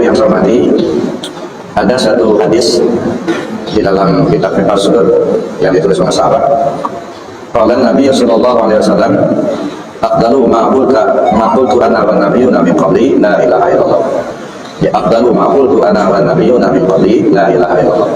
Ibu yang saya hormati, ada satu hadis di dalam kitab Fiqh yang ditulis oleh sahabat. Qala Nabi sallallahu alaihi wasallam, "Afdalu ma qultu ana wan nabiyyuna min qabli la ilaha illallah." Ya, afdalu ma qultu ana wan nabiyyuna min qabli la ilaha illallah.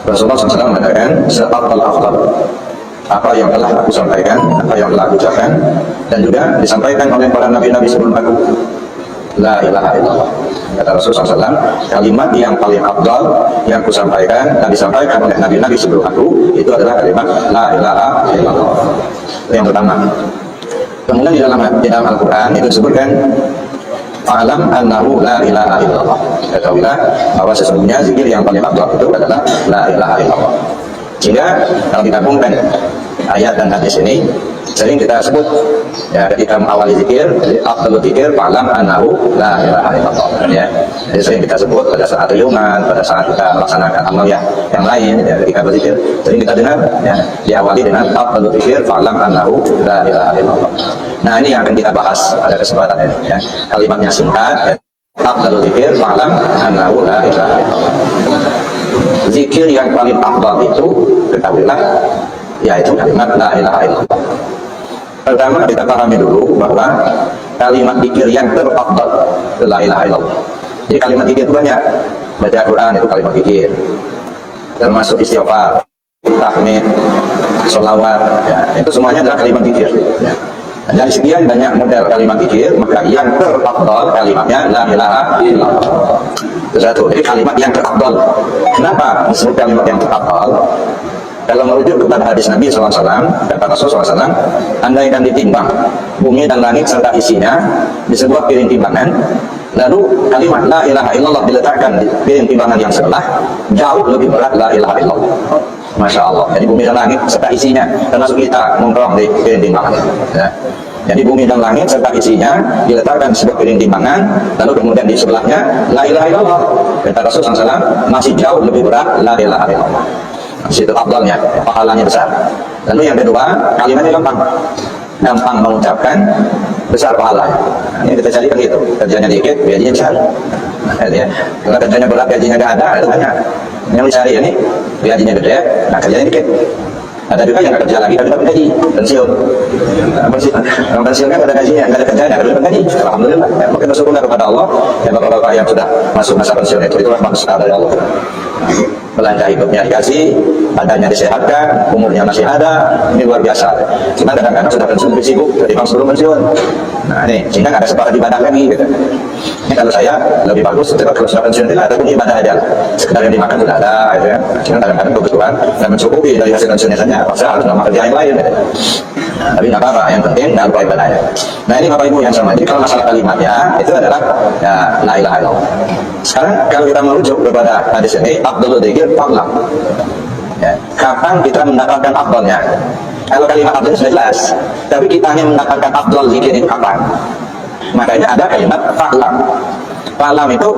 Rasulullah SAW mengatakan, "Seafdal afdal." Apa yang telah aku sampaikan, apa yang telah aku ucapkan, dan juga disampaikan oleh para nabi-nabi sebelum aku, la ilaha illallah. Kata Rasulullah SAW, kalimat yang paling afdal yang aku sampaikan dan disampaikan oleh nabi-nabi sebelum aku, itu adalah kalimat la ilaha illallah. Itu yang pertama. Kemudian di dalam Al-Quran itu disebutkan, fa'alam annahu la ilaha illallah. Ketahuilah bahwa sesungguhnya zikir yang paling afdal itu adalah la ilaha illallah. Sehingga kalau kita gabungkan ayat dan hadis ini, sering kita sebut ya, ketika mengawali zikir, jadi afdalul zikir fa'alam annahu la ilaha illallah, ya. Jadi sering kita sebut pada saat riungan, pada saat kita melaksanakan amal yang lain, ya, ketika berzikir sering kita dengar ya, diawali dengan afdalul zikir fa'alam annahu la ilaha illallah. Nah, ini yang akan kita bahas pada kesempatan ini, ya. Kalimatnya singkat, ya. Afdalul zikir fa'alam annahu la ilaha illallah. Zikir yang paling afdal itu, ketahuilah, yaitu kalimat la ilaha illallah. Pertama kita pahami dulu bahwa kalimat zikir yang terafdal la ilaha illallah. Jadi kalimat zikir itu banyak. Baca Quran itu kalimat zikir, termasuk istighfar, tahmid, sholawat, ya, itu semuanya adalah kalimat zikir, ya. Dari sekian banyak model kalimat zikir, maka yang terafdal kalimatnya la ilaha illallah. Itu satu. Jadi kalimat yang terafdal. Kenapa disebut kalimat yang terafdal? Kalau merujuk kepada hadis Nabi SAW, kata Rasulullah SAW, andaikan ditimbang bumi dan langit serta isinya di sebuah piring timbangan, lalu kalimat la ilaha illallah diletakkan di piring timbangan yang sebelah, jauh lebih berat la ilaha illallah. Masya Allah. Jadi bumi dan langit serta isinya, termasuk kita nongkrong di piring timbangan, ya. Jadi bumi dan langit serta isinya diletakkan di sebuah piring timbangan, lalu kemudian di sebelahnya la ilaha illallah. Kata Rasulullah SAW, masih jauh lebih berat la ilaha illallah. Situ afdalnya, pahalanya besar. Lalu yang kedua, kalimatnya gampang mengucapkan, besar pahalanya. Ini kita cari kan gitu, kerjanya dikit, gajinya besar. Ya. Kalau kerjanya berat, gajinya gak ada, itu banyak. Yang dicari ini, gajinya gede, nah kerjanya dikit. Ada juga yang gak kerja lagi, tapi dapat gaji, pensiun. Orang pensiun kan ada gajinya, gak ada kerjanya, gak dapat gaji. Alhamdulillah, ya, mungkin bersyukurlah kepada Allah, yang bapak-bapak yang sudah masuk masa pensiun itu rahmat besar dari Allah. Belanja hidupnya dikasih, badannya disehatkan, umurnya masih ada, ini luar biasa. Cuma kadang-kadang sudah pensiun lebih sibuk daripada sebelum pensiun. Nah ini, sehingga nggak ada separah ibadah lagi gitu. Ini kalau saya lebih bagus setelah sudah pensiun tidak ada pun ibadah aja, sekedar yang dimakan sudah ada, gitu ya. Cuma kadang-kadang kebutuhan dan mencukupi dari hasil pensiunnya saja, saya harus melakukan kerja yang lain. Gitu. Nah, tapi nggak apa-apa, yang penting nggak lupa ibadahnya. Nah ini Bapak Ibu yang sama. Jadi kalau masalah kalimatnya itu adalah ya, la ilaha illallah. Sekarang kalau kita merujuk kepada hadis ini, afdalul dzikir fa'lam. Ya, kapan kita mendapatkan afdalnya? Kalau kalimat afdal sudah jelas, tapi kita hanya mendapatkan afdal zikir itu kapan? Makanya ada kalimat fa'lam. Fa'lam itu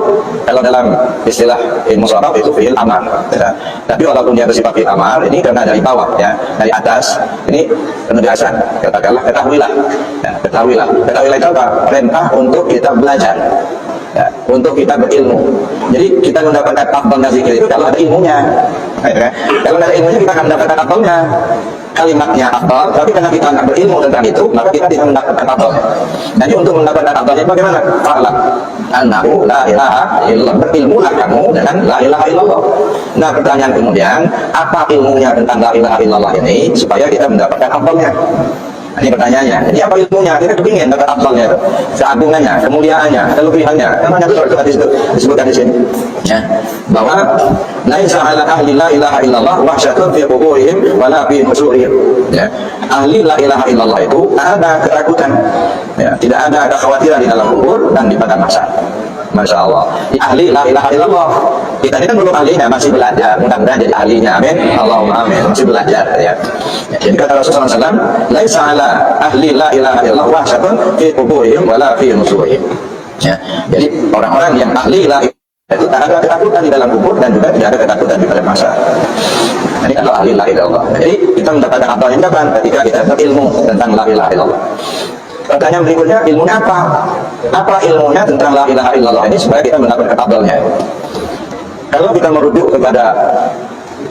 kalau dalam istilah ilmu sharaf itu fi'il amar. Ya. Tapi walaupun dia bersifat fi'il amar, ini karena dari bawah, ya, dari atas, ini penegasan. Katakanlah ketahuilah. Ya, ketahuilah. Ketahuilah itu apa? Perintah untuk kita belajar. Ya, untuk kita berilmu. Jadi kita mendapatkan afdalnya zikir itu kalau ada ilmunya. Ya, kalau ada ilmunya kita akan mendapatkan afdalnya. Kalimatnya afdal, tapi karena kita tidak berilmu tentang itu, maka kita tidak mendapatkan afdalnya. Jadi untuk mendapatkan afdalnya bagaimana? Fa'lam annahu la ilaha illallah. Berilmulah kamu dengan la ilaha illallah. Nah pertanyaan kemudian, apa ilmunya tentang la ilaha illallah ini supaya kita mendapatkan afdalnya? Ini pertanyaannya. Jadi apa ilmunya? Kita kepingin dapat afdalnya, keagungannya, kemuliaannya, kelebihannya. Namanya itu disebutkan di sini. Ya, bahwa laisa ala ahli la ilaha illallah wahsyatun fi quburihim wala fi nusurihim. Ya, ahli la ilaha illallah itu tak ada ketakutan. Ya, tidak ada kekhawatiran di dalam kubur dan di padang mahsyar. Masya Allah. Di ahli la ilaha illallah. Kita ini kan belum ahlinya, masih belajar. Mudah-mudahan jadi ahlinya. Amin. Allahumma amin. Masih belajar. Ya. Jadi kata Rasulullah SAW, laisa ala ahli la ilaha illallah wahsyatun fi quburihim wala fi nusurihim. Ya. Jadi orang-orang yang ahli la ilaha itu tak ada ketakutan di dalam kubur dan juga tidak ada ketakutan di padang mahsyar. Ini adalah ahli la ilaha illallah. Jadi kita mendapatkan apa yang kapan? Ketika kita berilmu tentang la ilaha illallah. Pertanyaan berikutnya, ilmunya apa? Apa ilmunya tentang la ilaha illallah ini supaya kita mendapatkan tabelnya? Kalau kita merujuk kepada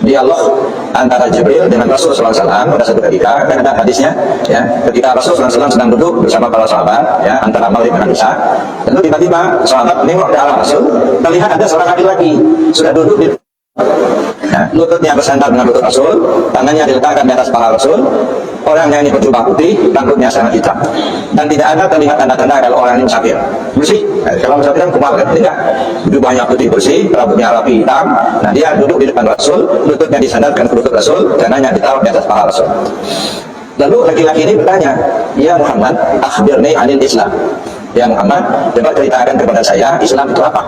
dialog antara Jibril dengan Rasul SAW pada satu ketika, kan ada hadisnya, ya, ketika Rasul SAW sedang duduk bersama para sahabat, ya, antara Maghrib dan Isya, lalu tiba-tiba sahabat nengok ke arah Rasul, terlihat ada seorang laki-laki sudah duduk di lututnya bersandar dengan lutut Rasul, tangannya diletakkan di atas kepala Rasul. Orangnya ini berjubah putih, rambutnya sangat hitam, dan tidak ada terlihat tanda-tanda kalau orang ini musafir, bersih. Kalau musafir kan kumal kan, tidak. Jubahnya putih bersih, rambutnya rapi hitam. Nah, dia duduk di depan Rasul, lututnya disandarkan ke lutut Rasul, tangannya ditaruh di atas kepala Rasul. Lalu laki-laki ini bertanya, "Ya Muhammad, akhbirni anil Islam." Ya Muhammad, coba ceritakan kepada saya Islam itu apa?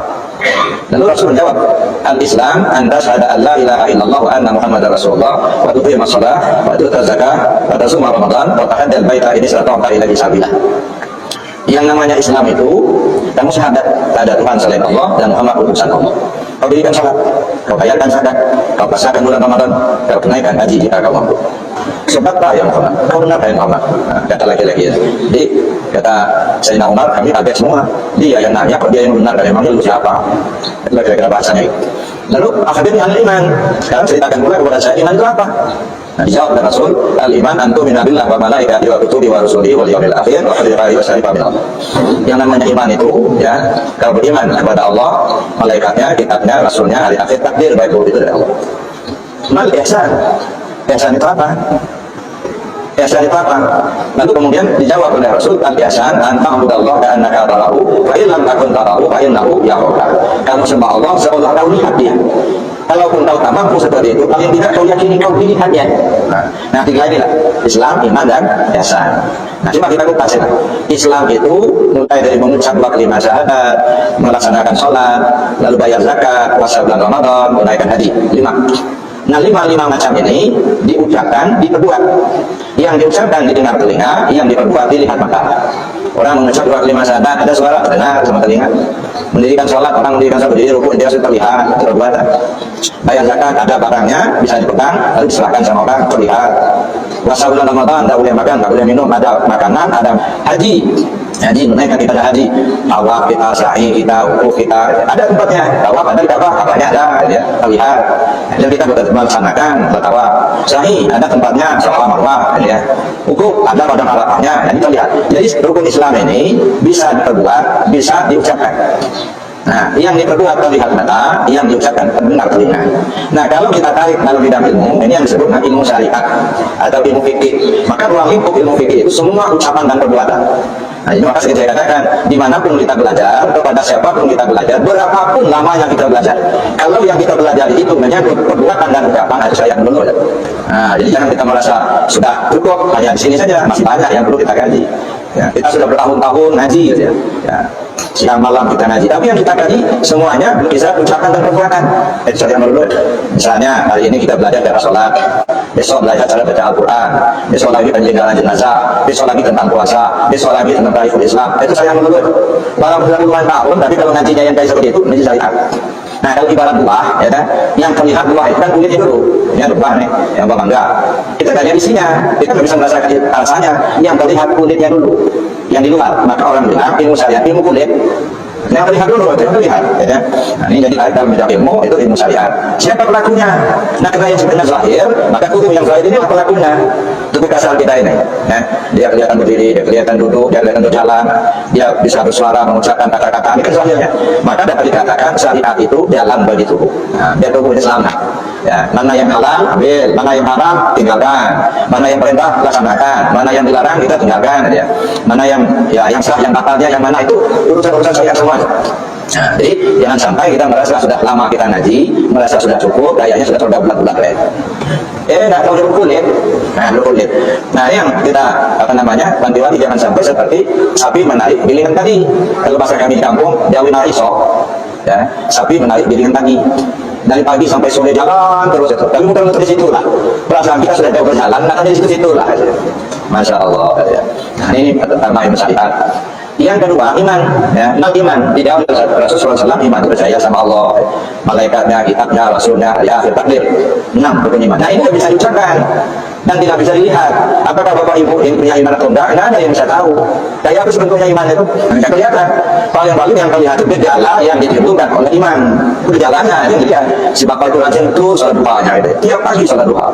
Lalu Rasul menjawab, "Al-Islam anta syahada an la ilaha illallah wa anna Muhammadar Rasulullah wa tuqima shalah wa tu'ta zakah wa tasuma Ramadan wa tahajjal baita ini sata'ta ilahi sabila." Yang namanya Islam itu kamu syahadat ada Tuhan selain Allah dan Muhammad utusan Allah. Kau dirikan salat, kau bayarkan zakat, kau puasakan bulan Ramadan, kau tunaikan haji jika kau mampu. Sebab ya Muhammad, kau benar ya Muhammad. Nah, kata laki-laki ya. Jadi kata Sayyidina Umar, kami kaget semua. Dia yang nanya, kok dia yang benar, dan emangnya lu siapa? Itulah kira-kira bahasanya. Lalu akhirnya al-iman. Sekarang ceritakan pula kepada saya, iman itu apa? Nah, dijawab oleh Rasul, al-iman antu minabillah wa malaikati wa kutubi wa rusuli wal yaumil akhir wa hadirihi wa syarifa min Allah. Yang namanya iman itu, ya, kau beriman kepada Allah, malaikatnya, kitabnya, rasulnya, hari akhir, takdir baik buruk itu dari Allah. Mal ihsan. Ihsan itu apa? Ihsan itu apa? Lalu kemudian dijawab oleh Rasul, al-ihsan anta'budallaha ka'annaka tarahu fa in lam takun tarahu fa innahu yaraka. Kamu sembah Allah seolah kau lihat dia. Kalaupun kau tak mampu seperti itu, paling tidak kau yakini kau lihat dia. Nah, tiga inilah Islam, iman, dan ihsan. Nah, coba kita kupas ya. Islam itu mulai dari mengucap 25 syahadat, melaksanakan sholat, lalu bayar zakat, puasa bulan Ramadan, menunaikan haji. 5. Nah, 5 macam ini diucapkan, diperbuat. Yang diucapkan didengar telinga, yang diperbuat dilihat mata. Orang mengucap 25 syahadat, ada suara terdengar sama telinga. Mendirikan sholat, orang mendirikan sholat berdiri rukuk, dia sudah terlihat, perbuatan. Bayar zakat, ada barangnya, bisa dipegang, lalu diserahkan sama orang, terlihat. Puasa bulan Ramadan, tidak boleh makan, tidak boleh minum, ada makanan, ada haji. Haji, menunaikan ibadah haji, tawaf kita, sa'i kita, wukuf kita, ada tempatnya. Tawaf ada di Ka'bah, Ka'bahnya ada, ya, terlihat. Dan kita melaksanakan bertawaf. Sa'i ada tempatnya, Safa Marwah, ya. Wukuf ada pada Arafahnya, jadi terlihat. Jadi rukun Islam ini bisa diperbuat, bisa diucapkan. Nah, yang diperbuat terlihat mata, yang diucapkan terdengar telinga. Nah, kalau kita tarik dalam bidang ilmu, ini yang disebut ilmu syariat atau ilmu fikih. Maka ruang lingkup ilmu fikih itu semua ucapan dan perbuatan. Nah, ini maka saya katakan, dimanapun kita belajar, kepada siapapun kita belajar, berapapun lama yang kita belajar, kalau yang kita belajar itu menyangkut perbuatan dan ucapan, harus saya dulu. Nah, jadi jangan kita merasa sudah cukup hanya di sini saja, masih banyak yang perlu kita kaji. Ya, kita sudah bertahun-tahun ngaji, gitu ya. Siang malam kita ngaji, tapi yang kita kaji semuanya bisa ucapan dan perbuatan. Itu yang perlu. Misalnya hari ini kita belajar cara sholat, besok belajar cara baca Al-Quran, besok lagi penjagaan jenazah, besok lagi tentang puasa, besok lagi tentang tarikh Islam. Itu saya menurut. Walau sudah puluhan tahun, tapi kalau ngajinya yang kayak seperti itu, ini syariat. Nah, kalau ibarat buah, ya kan, yang terlihat buah itu kan kulitnya dulu, ya buah nih, yang buah mangga. Kita nggak lihat isinya, kita nggak bisa merasakan rasanya. Yang terlihat kulitnya dulu, yang di luar. Maka orang bilang ilmu syariat, ilmu kulit. Yang terlihat dulu, itu yang terlihat, ya kan. Nah, ini jadi dalam bidang ilmu itu ilmu syariat. Siapa pelakunya? Nah, karena yang sebenarnya zahir, maka hukum yang zahir ini pelakunya. Tubuh kasar kita ini, ya. Dia kelihatan berdiri, dia kelihatan duduk, dia kelihatan berjalan, dia bisa bersuara, mengucapkan kata-kata, ini kan zahirnya. Maka dapat dikatakan syariat itu jalan bagi tubuh. Nah, biar tubuh ini selamat. Ya, mana yang halal ambil, mana yang haram tinggalkan, mana yang perintah laksanakan, mana yang dilarang kita tinggalkan, ya. Mana yang yang sah, yang batalnya, yang mana itu urusan-urusan syariat semua. Nah, jadi jangan sampai kita merasa sudah lama kita ngaji, merasa sudah cukup, kayaknya sudah terbulat-bulat ya. Nggak tahu dulu kulit. Nah, dulu kulit. Nah, yang kita bantu-bantu jangan sampai seperti sapi menarik gilingan tadi. Kalau bahasa kami di kampung, jawi narik sok. Ya, sapi menarik gilingan tadi. Dari pagi sampai sore jalan terus itu. Tapi muter-muter di situ lah. Perasaan kita sudah jauh berjalan, nah di situ-situ lah. Masya Allah. Ya. Nah, ini pertama ilmu syariat. Yang kedua, iman. Ya, iman. Di dalam Rasulullah SAW, iman itu percaya sama Allah, malaikatnya, kitabnya, rasulnya, hari akhir, takdir. 6 rukun iman. Nah, ini bisa diucapkan. dan tidak bisa dilihat. Apakah bapak ibu yang punya iman atau enggak? Nggak ada yang bisa tahu. Kayak apa sebetulnya iman itu? Nggak kelihatan. Kalau yang paling yang terlihat itu gejala yang ditimbulkan oleh iman. Gejalanya yang dilihat. Si bapak itu rajin betul sholat duhanya itu. Tiap pagi sholat duha.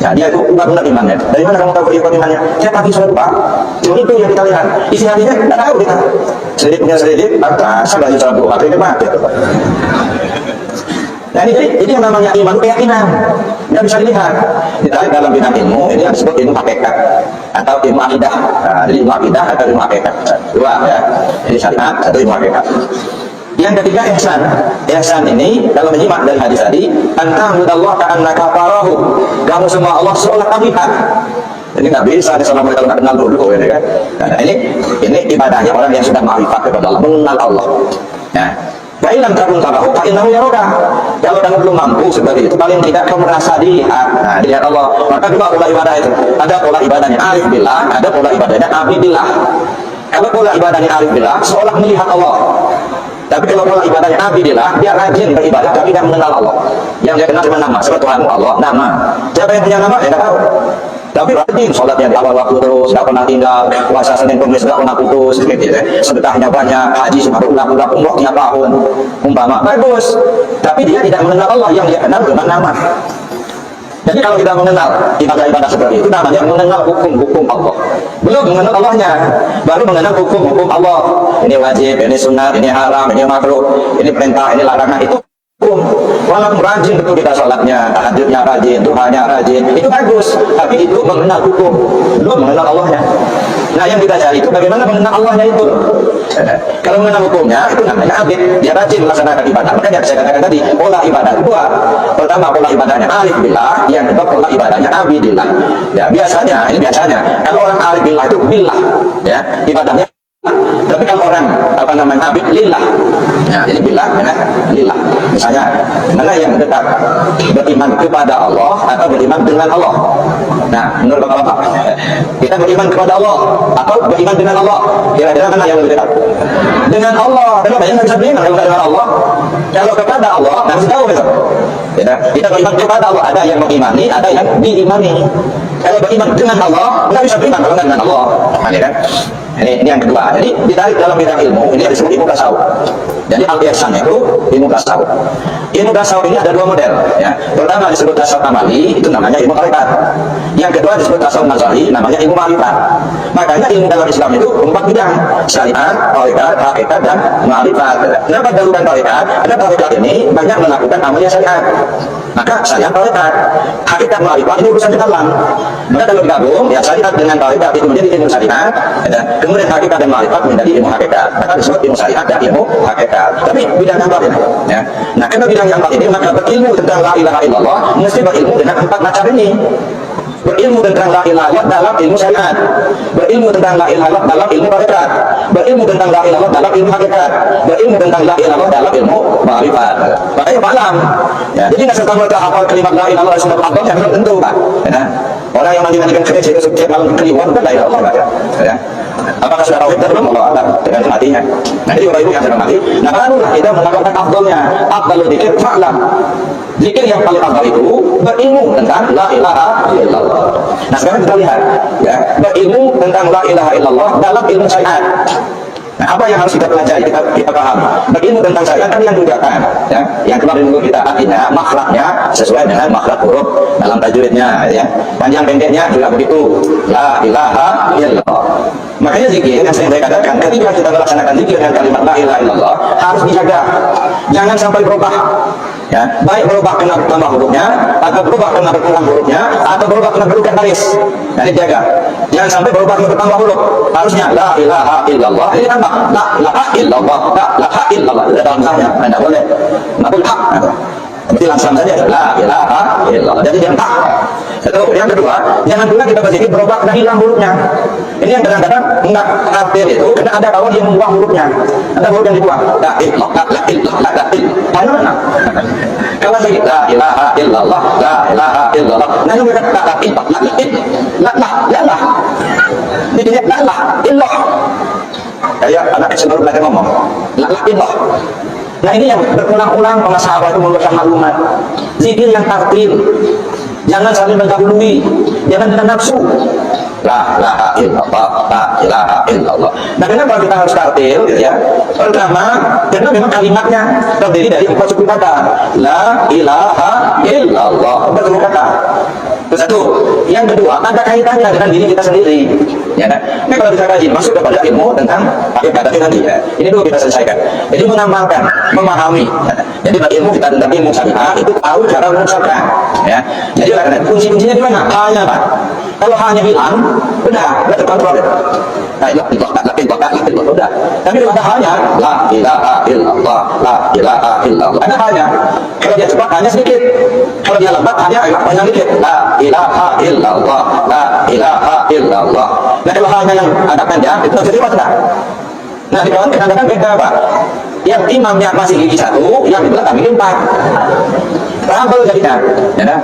Nah, dia itu benar imannya. Dari mana kamu tahu kehidupan imannya? Tiap pagi sholat duha. Cuma itu yang kita lihat. Isi hatinya nggak tahu kita. Sedikit punya sedikit, maka lagi sholat duha. Itu mati. Nah ini yang namanya iman, keyakinan, nggak bisa dilihat. Ditarik dalam bidang ilmu, ini yang disebut ilmu hakikat atau ilmu akidah. Nah, jadi ilmu akidah atau ilmu hakikat dua ya. Ini syariat atau ilmu hakikat. Yang ketiga ihsan. Ihsan ini kalau menyimak dari hadis tadi, anta'budallaha ka'annaka tarahu. Kamu semua Allah seolah kamu lihat. Jadi nggak bisa di selama kita nggak kenal dulu, ini kan. Nah, ini ibadahnya orang yang sudah ma'rifat kepada Allah, mengenal Allah. Nah, Baiklah takun tarahu, fa'innahu yaraka. Kalau kamu belum mampu seperti itu, paling tidak kamu merasa dilihat. Nah, dilihat Allah. Maka dua pola ibadah itu. Ada pola ibadahnya arif billah, ada pola ibadahnya abid billah. Kalau pola ibadahnya arif billah, seolah melihat Allah. Tapi kalau pola ibadahnya abid billah, dia rajin beribadah tapi tidak mengenal Allah. Yang dia kenal cuma nama, seperti Tuhan Allah, nama. Siapa yang punya nama? Ya nggak tahu. Tapi rajin sholatnya di awal waktu terus, nggak pernah tinggal, puasa Senin Kamis nggak pernah putus, gitu ya. Sedekahnya banyak, haji separuh ulang-ulang umurnya tahun, umpama bagus. Tapi dia tidak mengenal Allah, yang dia kenal dengan nama. Jadi kalau kita mengenal ibadah-ibadah seperti itu, namanya mengenal hukum-hukum Allah. Belum mengenal Allahnya, baru mengenal hukum-hukum Allah. Ini wajib, ini sunat, ini haram, ini makruh, ini perintah, ini larangan, itu walaupun rajin betul kita sholatnya, tahajudnya rajin, duhanya rajin, itu bagus, tapi itu mengenal hukum, belum mengenal Allahnya. Nah yang kita cari itu bagaimana mengenal Allahnya itu. Kalau mengenal hukumnya itu namanya abid, dia rajin melaksanakan ibadah. Makanya saya katakan tadi, pola ibadah dua. Pertama pola ibadahnya arif billah, yang kedua pola ibadahnya abidillah. Ya biasanya, ini biasanya kalau orang arif billah itu billah, ya ibadahnya. Tapi kalau orang apa namanya abid lillah, ya ini billah, ya, lillah. Misalnya, mana yang dekat beriman kepada Allah atau beriman dengan Allah? Nah, menurut bapak-bapak, kita beriman kepada Allah atau beriman dengan Allah? Kira-kira mana yang lebih dekat? Dengan Allah. Kenapa yang bisa beriman kalau dengan Allah? Kalau kepada Allah, harus tahu gitu. Kita beriman kepada Allah, ada yang mengimani, ada yang diimani. Kalau beriman dengan Allah, nggak bisa beriman kalau dengan Allah. Kan? Ini yang kedua. Jadi ditarik dalam bidang ilmu, ini disebut ilmu tasawuf. Jadi al-ihsan itu ilmu tasawuf. Ilmu tasawuf ini ada dua model. Ya. Pertama disebut tasawuf amali, itu namanya ilmu tarekat. Yang kedua disebut tasawuf nazari, namanya ilmu ma'rifat. Makanya ilmu dalam Islam itu empat bidang: syariat, tarekat, hakikat, dan ma'rifat. Kenapa darurat tarekat? Karena tarekat ini banyak melakukan amalnya syariat. Maka syariat tarekat, hakikat ma'rifat ini urusan dalam. Maka kalau digabung, ya syariat dengan tarekat itu menjadi ilmu syariat. Kemudian hakikat dan ma'rifat menjadi ilmu hakikat. Maka disebut ilmu syariat dan ilmu hakikat. Tapi bidang yang empat ini. Ya. Nah, karena bidang yang empat ini, maka berilmu tentang la ilaha illallah mesti berilmu dengan empat macam ini. Berilmu tentang la ilaha illallah dalam ilmu syariat, berilmu tentang la ilaha illallah dalam ilmu hakikat, berilmu tentang la ilaha illallah dalam ilmu hakikat, berilmu tentang la ilaha illallah dalam ilmu ma'rifat. Makanya malam. Ya, jadi nggak serta-merta hafal kalimat la ilaha illallah sunnah Allah yang belum tentu, Pak. Ya. Orang yang mandi-mandikan gereja itu setiap malam kliwon bukan la ilaha illallah, ya. Apakah sudah tauhid belum? Allah alam dengan matinya. Nah ini bapak ibu yang sedang mati. Nah barulah kita melakukan afdalnya. Afdalul dzikir fa'lam. Zikir yang paling afdal itu berilmu tentang la ilaha illallah. Nah sekarang kita lihat, ya, berilmu tentang la ilaha illallah dalam ilmu syariat. Nah, apa yang harus kita pelajari, kita pahami? Berilmu tentang syariat kan yang diucapkan, ya, yang kemarin dulu kita artinya makhrajnya sesuai dengan makhraj huruf dalam tajwidnya, ya. Panjang pendeknya juga begitu. La ilaha illallah. Makanya zikir yang saya katakan, ketika kita melaksanakan zikir dengan kalimat la ilaha illallah harus dijaga, jangan sampai berubah. Ya, baik berubah kena tambah hurufnya, atau berubah kena berkurang hurufnya, atau berubah kena berubah baris. Nah, dijaga. Jangan sampai berubah kena bertambah huruf. Harusnya la ilaha illallah. Ini tambah la ilaha illallah, la ilaha illallah. Tidak dalam sahnya, tidak boleh. Nabul hak. Berarti langsung saja la ilaha illallah. Jadi yang tak. Yang kedua, jangan pula kita berzikir berubah dan hilang hurufnya. Ini yang kadang-kadang enggak arti itu, karena ada kawan yang membuang hurufnya. Ada huruf yang dibuang. La ilaha illallah, la ilaha illallah. Kalau begitu la ilaha illallah, la ilaha illallah. Nah, yang mereka kata la Dikit la illallah. Kayak anak kecil baru belajar ngomong. La illallah. Nah, ini yang berulang-ulang para sahabat itu meluaskan maklumat. Zikir yang tartil. Jangan saling mendahului. jangan dengan nafsu. La ilaha illallah, la ilaha illallah. Nah, kenapa kita harus tartil gitu ya? Pertama, karena memang kalimatnya terdiri dari 4 suku kata. La ilaha illallah, 4 suku kata. Itu satu. Yang kedua, ada kaitannya dengan diri kita sendiri. Ya, nah, ini kalau kita kaji masuk kepada ilmu tentang hakikat nanti ya. Ini dulu kita selesaikan. Jadi mengamalkan, memahami. Jadi ilmu kita tentang ilmu syariah itu tahu cara mengucapkan. Ya. Jadi karena kunci-kuncinya di mana? Hanya Pak. Kalau hanya bilang, udah terkontrol. Nah, udah. Tapi kalau ada hanya, la ilaha illallah, la ilaha illallah. Ada hanya. Kalau dia cepat hanya sedikit. Kalau dia lambat hanya banyak sedikit. La ilaha illallah, la ilaha illallah. Nah, kalau hanya yang ada panjang itu jadi apa sudah? Nah, di kawan kadang-kadang beda Pak. Yang imamnya masih gigi 1, yang di belakang gigi 4. Rambel jadinya. Ya, nah?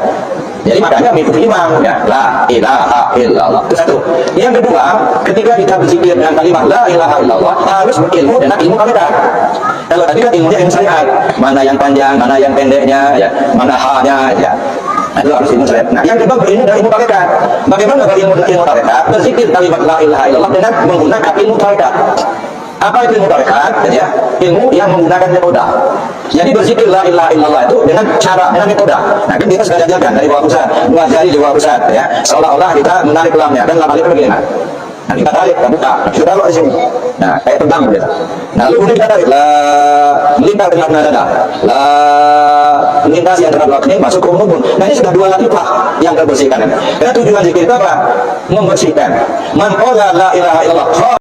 Jadi makanya mengikuti imam ya, la ilaha illallah. Itu satu. Yang kedua, ketika kita berzikir dengan kalimat la ilaha illallah, harus berilmu dengan ilmu hakikat. Kalau tadi kan ilmunya ilmu syariat, mana yang panjang, mana yang pendeknya, ya, mana hanya, ya. Nah, itu harus ilmu syariat. Nah, yang kedua berilmu dengan ilmu hakikat. Bagaimana berilmu dengan ilmu hakikat? Berzikir kalimat la ilaha illallah dengan menggunakan ilmu hakikat. Apa itu ilmu hakikat? Ya, ilmu yang menggunakan metode. Jadi berzikir la ilaha illallah itu dengan cara, dengan metode. Nah, kan kita sudah ajarkan dari bawah pusat, dua jari di bawah pusat, ya. Seolah-olah kita menarik lamnya dan lam alif bagaimana? Nah, kita tarik, kita buka, kita taruh di sini. Nah, kayak terbang gitu. Nah, lalu kemudian kita tarik, la melintasi dengan nada, la melintasi antara dua kening masuk ke umum. Nah, ini sudah 2 latihan yang terbersihkan. Karena tujuan zikir itu apa? Membersihkan. Man qala la ilaha illallah